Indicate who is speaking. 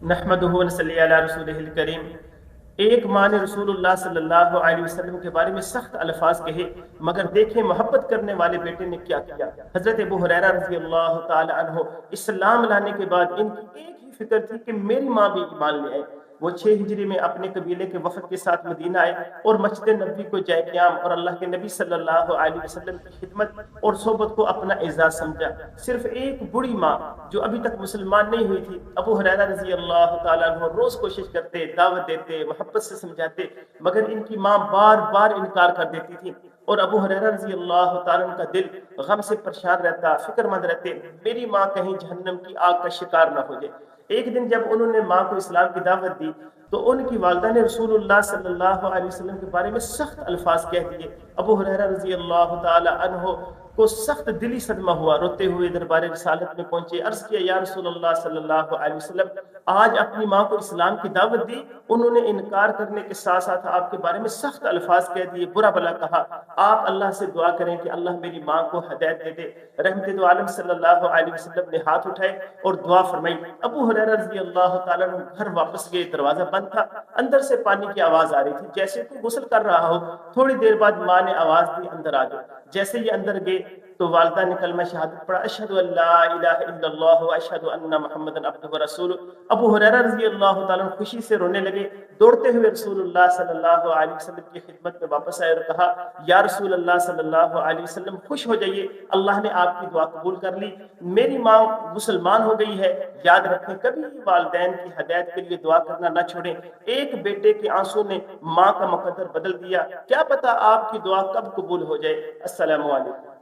Speaker 1: نحمدہ و نصلی علی رسولہ الکریم۔ ایک ماں نے رسول اللہ صلی اللہ علیہ وسلم کے بارے میں سخت الفاظ کہے، مگر دیکھیں محبت کرنے والے بیٹے نے کیا کیا۔ حضرت ابو ہریرہ رضی اللہ تعالی عنہ اسلام لانے کے بعد ان کی ایک ہی فکر تھی کہ میری ماں بھی ایمان لے آئے۔ وہ 6 ہجری میں اپنے قبیلے کے وفد کے ساتھ مدینہ آئے اور مسجد نبوی کو جائے قیام اور اللہ کے نبی صلی اللہ علیہ وسلم کی خدمت اور صحبت کو اپنا اعزاز سمجھا۔ صرف ایک بڑی ماں جو ابھی تک مسلمان نہیں ہوئی تھی، ابو ہریرہ رضی اللہ تعالیٰ عنہ روز کوشش کرتے، دعوت دیتے، محبت سے سمجھاتے، مگر ان کی ماں بار بار انکار کر دیتی تھی اور ابو ہریرہ رضی اللہ تعالیٰ عنہ کا دل غم سے پریشان رہتا، فکر مند رہتے میری ماں کہیں جہنم کی آگ کا شکار نہ ہو جائے۔ ایک دن جب انہوں نے ماں کو اسلام کی دعوت دی تو ان کی والدہ نے رسول اللہ صلی اللہ علیہ وسلم کے بارے میں سخت الفاظ کہہ دیے۔ ابو ہریرہ رضی اللہ تعالی عنہ کو سخت دلی صدمہ ہوا، روتے ہوئے دربار رسالت میں پہنچے، عرض کیا یا رسول اللہ صلی اللہ علیہ وسلم، آج اپنی ماں کو اسلام کی دعوت دی، انہوں نے انکار کرنے کے ساتھ ساتھ آپ کے بارے میں سخت الفاظ کہہ دیے، برا بھلا کہا، آپ اللہ سے دعا کریں کہ اللہ میری ماں کو ہدایت دے دے۔ رحمت دو عالم صلی اللہ علیہ وسلم نے ہاتھ اٹھائے اور دعا فرمائی۔ ابو ہریرہ رضی اللہ تعالیٰ عنہ گھر واپس گئے، دروازہ بند تھا، اندر سے پانی کی آواز آ رہی تھی جیسے کوئی غسل کر رہا ہو۔ تھوڑی دیر بعد ماں نے آواز دی اندر آ جاؤ۔ جیسے یہ اندر گئے تو والدہ نے کلمہ شہادت پڑھا، اشہد ان لا الہ الا اللہ و اشہد ان محمد عبدہ و رسولہ۔ ابو ہریرہ رضی اللہ تعالیٰ عنہ خوشی سے رونے لگے، دوڑتے ہوئے رسول اللہ صلی اللہ علیہ وسلم کی خدمت میں واپس آئے اور کہا یا رسول اللہ صلی اللہ علیہ وسلم خوش ہو جائیے، اللہ نے آپ کی دعا قبول کر لی، میری ماں مسلمان ہو گئی ہے۔ یاد رکھیں کبھی والدین کی ہدایت کے لیے دعا کرنا نہ چھوڑیں۔ ایک بیٹے کے آنسوں نے ماں کا مقدر بدل دیا، کیا پتا آپ کی دعا کب قبول ہو جائے۔ السلام علیکم۔